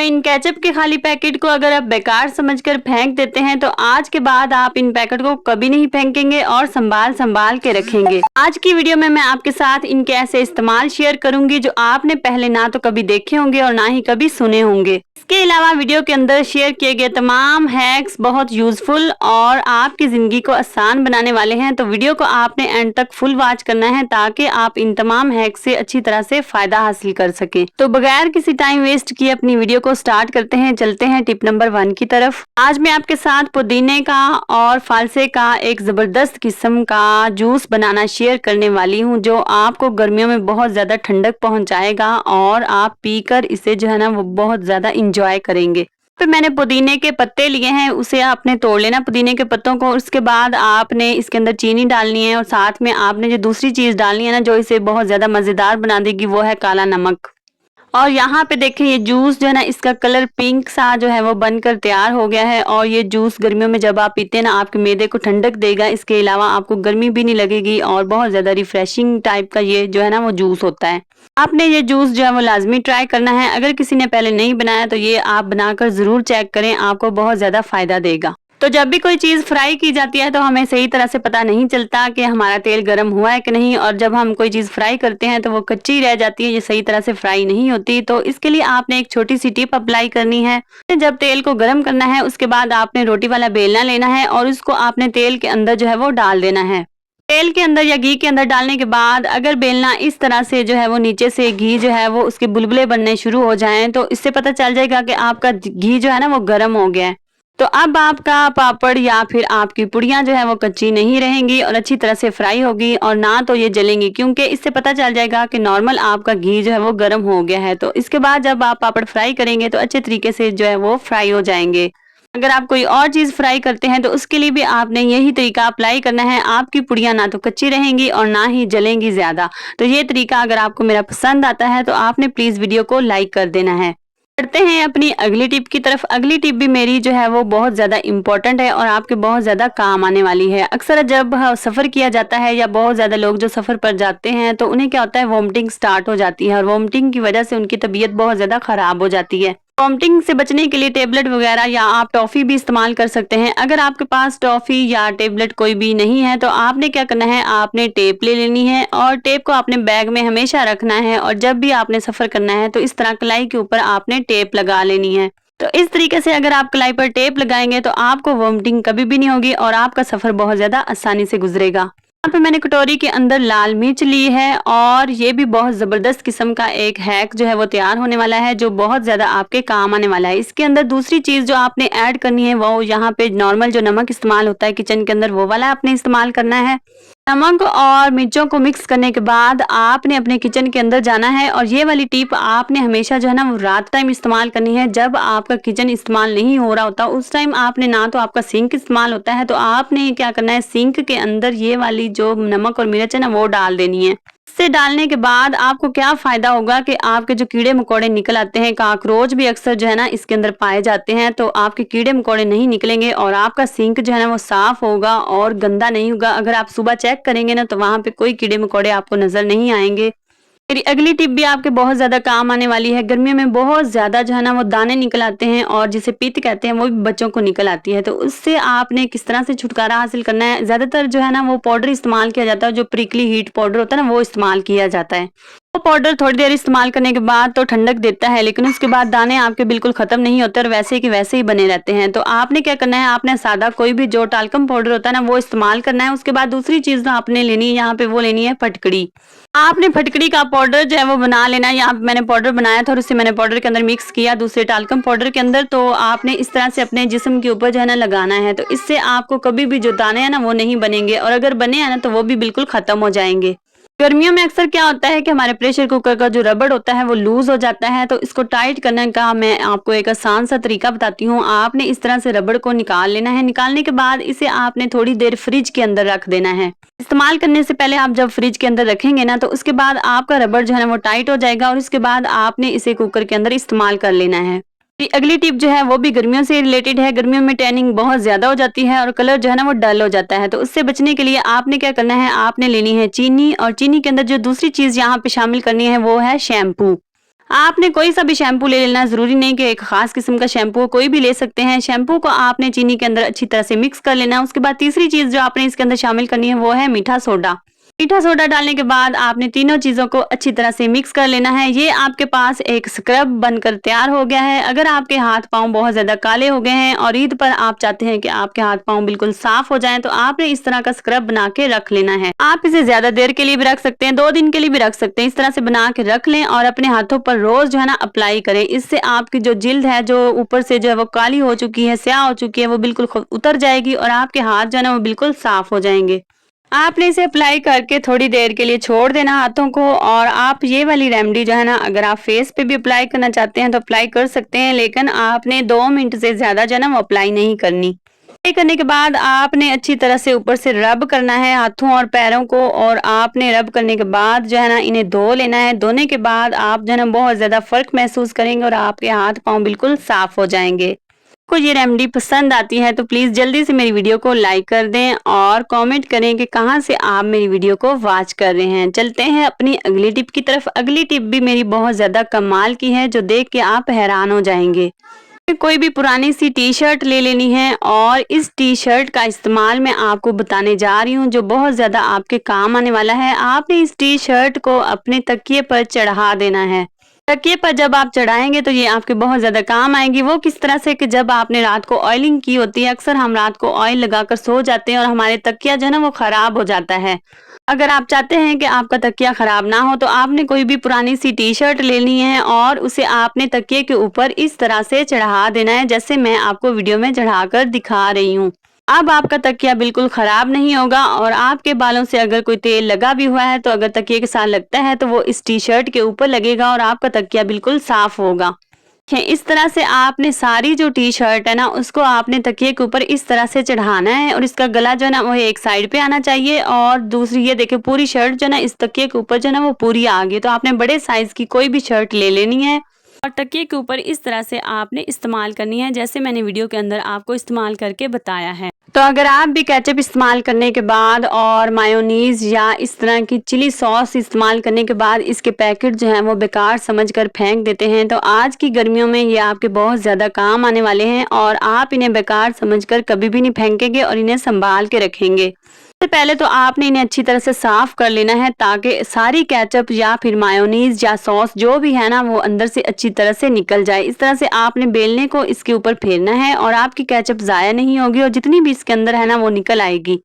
इन ketchup के खाली packet को अगर आप बेकार समझकर फेंक देते हैं तो आज के बाद आप इन पैकेट को कभी नहीं फेंकेंगे और संभाल संभाल के रखेंगे। आज की वीडियो में मैं आपके साथ इनके ऐसे इस्तेमाल शेयर करूंगी जो आपने पहले ना तो कभी देखे होंगे और ना ही कभी सुने होंगे। इसके अलावा वीडियो के अंदर शेयर किए गए तमाम हैक्स बहुत यूजफुल और आपकी जिंदगी को आसान बनाने वाले हैं, तो वीडियो को आपने एंड तक फुल वॉच करना है ताकि आप इन तमाम हैक्स से अच्छी तरह से फायदा हासिल कर सके। तो बगैर किसी टाइम वेस्ट किए अपनी वीडियो को स्टार्ट करते हैं। चलते हैं टिप नंबर 1 की तरफ। आज मैं आपके साथ पुदीने का और फालसे का एक जबरदस्त किस्म का जूस बनाना शेयर करने वाली हूँ जो आपको गर्मियों में बहुत ज्यादा ठंडक पहुंचाएगा और आप पीकर इसे जो है ना वो बहुत ज्यादा इंजॉय करेंगे। फिर मैंने पुदीने के पत्ते लिए हैं, उसे आपने तोड़ लेना पुदीने के पत्तों को। उसके बाद आपने इसके अंदर चीनी डालनी है और साथ में आपने जो दूसरी चीज डालनी है ना जो इसे बहुत ज्यादा मजेदार बना देगी वो है काला नमक। और यहाँ पे देखें ये जूस जो है ना इसका कलर पिंक सा जो है वो बनकर तैयार हो गया है। और ये जूस गर्मियों में जब आप पीते हैं ना आपके मैदे को ठंडक देगा, इसके अलावा आपको गर्मी भी नहीं लगेगी और बहुत ज्यादा रिफ्रेशिंग टाइप का ये जो है ना वो जूस होता है। आपने ये जूस जो है वो लाजमी ट्राई करना है। अगर किसी ने पहले नहीं बनाया तो ये आप बनाकर जरूर चेक करें, आपको बहुत ज्यादा फायदा देगा। तो जब भी कोई चीज फ्राई की जाती है तो हमें सही तरह से पता नहीं चलता कि हमारा तेल गर्म हुआ है कि नहीं, और जब हम कोई चीज फ्राई करते हैं तो वो कच्ची रह जाती है, ये सही तरह से फ्राई नहीं होती। तो इसके लिए आपने एक छोटी सी टिप अप्लाई करनी है। जब तेल को गर्म करना है उसके बाद आपने रोटी वाला बेलना लेना है और उसको आपने तेल के अंदर जो है वो डाल देना है। तेल के अंदर या घी के अंदर डालने के बाद अगर बेलना इस तरह से जो है वो नीचे से घी जो है वो उसके बुलबुले बनने शुरू हो जाएं तो इससे पता चल जाएगा कि आपका घी जो है ना वो गर्म हो गया है। तो अब आपका पापड़ या फिर आपकी पुड़ियां जो है वो कच्ची नहीं रहेंगी और अच्छी तरह से फ्राई होगी और ना तो ये जलेंगी, क्योंकि इससे पता चल जाएगा कि नॉर्मल आपका घी जो है वो गर्म हो गया है। तो इसके बाद जब आप पापड़ फ्राई करेंगे तो अच्छे तरीके से जो है वो फ्राई हो जाएंगे। अगर आप कोई और चीज फ्राई करते हैं तो उसके लिए भी आपने यही तरीका अप्लाई करना है। आपकी पुड़ियां ना तो कच्ची रहेंगी और ना ही जलेंगी ज्यादा। तो ये तरीका अगर आपको मेरा पसंद आता है तो आपने प्लीज वीडियो को लाइक कर देना है। बढ़ते हैं अपनी अगली टिप की तरफ। अगली टिप भी मेरी जो है वो बहुत ज्यादा इंपॉर्टेंट है और आपके बहुत ज्यादा काम आने वाली है। अक्सर जब सफर किया जाता है या बहुत ज्यादा लोग जो सफर पर जाते हैं तो उन्हें क्या होता है, वॉमिटिंग स्टार्ट हो जाती है और वॉमिटिंग की वजह से उनकी तबीयत बहुत ज्यादा खराब हो जाती है। वॉमिटिंग से बचने के लिए टेबलेट वगैरह या आप टॉफी भी इस्तेमाल कर सकते हैं। अगर आपके पास टॉफी या टेबलेट कोई भी नहीं है तो आपने क्या करना है, आपने टेप ले लेनी है और टेप को आपने बैग में हमेशा रखना है और जब भी आपने सफर करना है तो इस तरह कलाई के ऊपर आपने टेप लगा लेनी है। तो इस तरीके से अगर आप कलाई पर टेप लगाएंगे तो आपको वॉमिटिंग कभी भी नहीं होगी और आपका सफर बहुत ज्यादा आसानी से गुजरेगा। यहाँ पे मैंने कटोरी के अंदर लाल मिर्च ली है और ये भी बहुत जबरदस्त किस्म का एक हैक जो है वो तैयार होने वाला है जो बहुत ज्यादा आपके काम आने वाला है। इसके अंदर दूसरी चीज जो आपने ऐड करनी है वो यहाँ पे नॉर्मल जो नमक इस्तेमाल होता है किचन के अंदर वो वाला आपने इस्तेमाल करना है। नमक और मिर्चों को मिक्स करने के बाद आपने अपने किचन के अंदर जाना है और ये वाली टिप आपने हमेशा जो है ना वो रात टाइम इस्तेमाल करनी है। जब आपका किचन इस्तेमाल नहीं हो रहा होता उस टाइम आपने ना तो आपका सिंक इस्तेमाल होता है तो आपने क्या करना है, सिंक के अंदर ये वाली जो नमक और मिर्च है ना वो डाल देनी है। इससे डालने के बाद आपको क्या फायदा होगा कि आपके जो कीड़े मकोड़े निकल आते हैं, काकरोच भी अक्सर जो है ना इसके अंदर पाए जाते हैं, तो आपके कीड़े मकोड़े नहीं निकलेंगे और आपका सिंक जो है ना वो साफ होगा और गंदा नहीं होगा। अगर आप सुबह चेक करेंगे ना तो वहां पे कोई कीड़े मकोड़े आपको नजर नहीं आएंगे। मेरी अगली टिप भी आपके बहुत ज्यादा काम आने वाली है। गर्मियों में बहुत ज्यादा जो है ना वो दाने निकल आते हैं और जिसे पित्त कहते हैं वो भी बच्चों को निकल आती है, तो उससे आपने किस तरह से छुटकारा हासिल करना है। ज्यादातर जो है ना वो पाउडर इस्तेमाल किया जाता है, जो प्रिकली हीट पाउडर होता है ना वो इस्तेमाल किया जाता है। वो पाउडर थोड़ी देर इस्तेमाल करने के बाद तो ठंडक देता है लेकिन उसके बाद दाने आपके बिल्कुल खत्म नहीं होते और वैसे के वैसे ही बने रहते हैं। तो आपने क्या करना है, आपने सादा कोई भी जो टाल्कम पाउडर होता है ना वो इस्तेमाल करना है। उसके बाद दूसरी चीज जो आपने लेनी है यहाँ पे वो लेनी है फटकड़ी। आपने फटकड़ी का पाउडर जो है वो बना लेना है। यहाँ पे मैंने पाउडर बनाया था और उसे मैंने पाउडर के अंदर मिक्स किया दूसरे टाल्कम पाउडर के अंदर। तो आपने इस तरह से अपने जिस्म के ऊपर जो है ना लगाना है, तो इससे आपको कभी भी जो दाने हैं ना वो नहीं बनेंगे और अगर बने हैं ना तो वो भी बिल्कुल खत्म हो जाएंगे। गर्मियों में अक्सर क्या होता है कि हमारे प्रेशर कुकर का जो रबड़ होता है वो लूज हो जाता है, तो इसको टाइट करने का मैं आपको एक आसान सा तरीका बताती हूँ। आपने इस तरह से रबड़ को निकाल लेना है। निकालने के बाद इसे आपने थोड़ी देर फ्रिज के अंदर रख देना है। इस्तेमाल करने से पहले आप जब फ्रिज के अंदर रखेंगे ना तो उसके बाद आपका रबड़ जो है ना वो टाइट हो जाएगा और इसके बाद आपने इसे कुकर के अंदर इस्तेमाल कर लेना है। अगली टिप जो है वो भी गर्मियों से रिलेटेड है। गर्मियों में टैनिंग बहुत ज्यादा हो जाती है और कलर जो है ना वो डल हो जाता है, तो उससे बचने के लिए आपने क्या करना है, आपने लेनी है चीनी और चीनी के अंदर जो दूसरी चीज यहाँ पे शामिल करनी है वो है शैम्पू। आपने कोई सा भी शैम्पू ले लेना, जरूरी नहीं कि एक खास किस्म का शैम्पू, कोई भी ले सकते हैं। शैम्पू को आपने चीनी के अंदर अच्छी तरह से मिक्स कर लेना। उसके बाद तीसरी चीज जो आपने इसके अंदर शामिल करनी है वो है मीठा सोडा। मीठा सोडा डालने के बाद आपने तीनों चीजों को अच्छी तरह से मिक्स कर लेना है। ये आपके पास एक स्क्रब बनकर तैयार हो गया है। अगर आपके हाथ पांव बहुत ज्यादा काले हो गए हैं और ईद पर आप चाहते हैं कि आपके हाथ पांव बिल्कुल साफ हो जाएं, तो आपने इस तरह का स्क्रब बना के रख लेना है। आप इसे ज्यादा देर के लिए भी रख सकते हैं, 2 दिन के लिए भी रख सकते हैं। इस तरह से बना के रख लें और अपने हाथों पर रोज जो है ना अप्लाई करें। इससे आपकी जो जिल्द है, जो ऊपर से जो है वो काली हो चुकी है, स्याह हो चुकी है, वो बिल्कुल उतर जाएगी और आपके हाथ जो है ना वो बिल्कुल साफ हो जाएंगे। आपने इसे अप्लाई करके थोड़ी देर के लिए छोड़ देना हाथों को। और आप ये वाली रेमेडी जो है ना, अगर आप फेस पे भी अप्लाई करना चाहते हैं तो अप्लाई कर सकते हैं, लेकिन आपने 2 मिनट से ज्यादा जो है ना वो अप्लाई नहीं करनी। अप्लाई करने के बाद आपने अच्छी तरह से ऊपर से रब करना है हाथों और पैरों को। और आपने रब करने के बाद जो है ना इन्हें धो लेना है। धोने के बाद आप जो है ना बहुत ज्यादा फर्क महसूस करेंगे और आपके हाथ पांव बिल्कुल साफ हो जाएंगे। को ये रेमेडी पसंद आती है तो प्लीज जल्दी से मेरी वीडियो को लाइक कर दें और कमेंट करें कि कहां से आप मेरी वीडियो को वॉच कर रहे हैं। चलते हैं अपनी अगली टिप की तरफ। अगली टिप भी मेरी बहुत ज्यादा कमाल की है, जो देख के आप हैरान हो जाएंगे। कोई भी पुरानी सी टी शर्ट ले लेनी है और इस टी शर्ट का इस्तेमाल मैं आपको बताने जा रही हूँ, जो बहुत ज्यादा आपके काम आने वाला है। आपने इस टी शर्ट को अपने तकिए पर चढ़ा देना है। तकिए पर जब आप चढ़ाएंगे तो ये आपके बहुत ज्यादा काम आएंगी। वो किस तरह से कि जब आपने रात को ऑयलिंग की होती है, अक्सर हम रात को ऑयल लगाकर सो जाते हैं और हमारे तकिया जो है ना वो खराब हो जाता है। अगर आप चाहते हैं कि आपका तकिया खराब ना हो तो आपने कोई भी पुरानी सी टी शर्ट लेनी है और उसे आपने तकिए के ऊपर इस तरह से चढ़ा देना है, जैसे मैं आपको वीडियो में चढ़ाकर दिखा रही हूँ। अब आपका तकिया बिल्कुल खराब नहीं होगा। और आपके बालों से अगर कोई तेल लगा भी हुआ है तो अगर तकिए के साथ लगता है तो वो इस टी शर्ट के ऊपर लगेगा और आपका तकिया बिल्कुल साफ होगा। इस तरह से आपने सारी जो टी शर्ट है ना उसको आपने तकिए के ऊपर इस तरह से चढ़ाना है। और इसका गला जो है ना वो एक साइड पे आना चाहिए और दूसरी ये देखिए पूरी शर्ट जो है ना इस तकिए के ऊपर जो है ना वो पूरी आ गई। तो आपने बड़े साइज की कोई भी शर्ट ले लेनी है और तकिए के ऊपर इस तरह से आपने इस्तेमाल करनी है, जैसे मैंने वीडियो के अंदर आपको इस्तेमाल करके बताया है। तो अगर आप भी केचप इस्तेमाल करने के बाद और मायोनीज या इस तरह की चिली सॉस इस्तेमाल करने के बाद इसके पैकेट जो है वो बेकार समझकर फेंक देते हैं, तो आज की गर्मियों में ये आपके बहुत ज़्यादा काम आने वाले हैं और आप इन्हें बेकार समझकर कभी भी नहीं फेंकेंगे और इन्हें संभाल के रखेंगे। सबसे पहले तो आपने इन्हें अच्छी तरह से साफ कर लेना है ताकि सारी केचप या फिर मायोनीज या सॉस जो भी है ना वो अंदर से अच्छी तरह से निकल जाए। इस तरह से आपने बेलने को इसके ऊपर फेरना है और आपकी केचप ज़ाया नहीं होगी और जितनी भी इसके अंदर है ना वो निकल आएगी।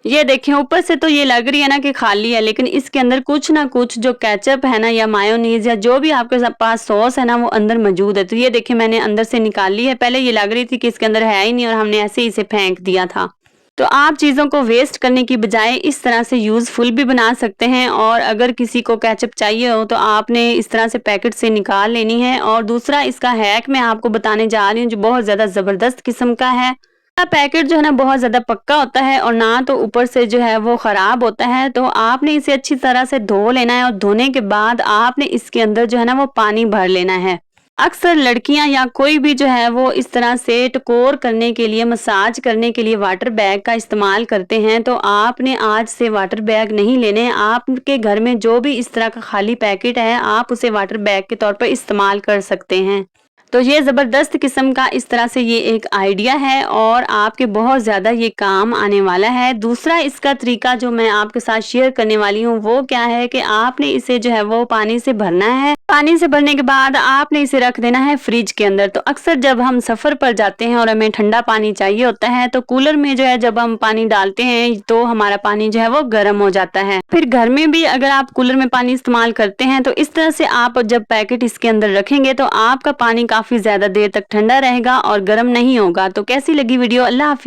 ये देखें ऊपर से तो ये लग रही है ना कि खाली है, लेकिन इसके अंदर कुछ ना कुछ जो केचप है ना या मायोनीज या जो भी आपके पास सॉस है ना वो अंदर मौजूद है। तो ये देखें मैंने अंदर से निकाली है। पहले ये लग रही थी कि इसके अंदर है ही नहीं और हमने ऐसे ही इसे फेंक दिया था। तो आप चीज़ों को वेस्ट करने की बजाय इस तरह से यूज़फुल भी बना सकते हैं। और अगर किसी को केचप चाहिए हो तो आपने इस तरह से पैकेट से निकाल लेनी है। और दूसरा इसका हैक मैं आपको बताने जा रही हूँ जो बहुत ज़्यादा ज़बरदस्त किस्म का है। पैकेट जो है ना बहुत ज़्यादा पक्का होता है और ना तो ऊपर से जो है वो ख़राब होता है। तो आपने इसे अच्छी तरह से धो लेना है और धोने के बाद आपने इसके अंदर जो है ना वो पानी भर लेना है। अक्सर लड़कियां या कोई भी जो है वो इस तरह से टकोर करने के लिए, मसाज करने के लिए वाटर बैग का इस्तेमाल करते हैं। तो आपने आज से वाटर बैग नहीं लेने। आपके घर में जो भी इस तरह का खाली पैकेट है आप उसे वाटर बैग के तौर पर इस्तेमाल कर सकते हैं। तो ये ज़बरदस्त किस्म का इस तरह से ये एक आइडिया है और आपके बहुत ज़्यादा ये काम आने वाला है। दूसरा इसका तरीका जो मैं आपके साथ शेयर करने वाली हूँ वो क्या है कि आपने इसे जो है वो पानी से भरना है। पानी से भरने के बाद आपने इसे रख देना है फ्रिज के अंदर। तो अक्सर जब हम सफ़र पर जाते हैं और हमें ठंडा पानी चाहिए होता है तो कूलर में जो है जब हम पानी डालते हैं तो हमारा पानी जो है वो गर्म हो जाता है। फिर घर में भी अगर आप कूलर में पानी इस्तेमाल करते हैं तो इस तरह से आप जब पैकेट इसके अंदर रखेंगे तो आपका पानी काफ़ी ज़्यादा देर तक ठंडा रहेगा और गर्म नहीं होगा। तो कैसी लगी वीडियो? अल्लाह हाफिज़।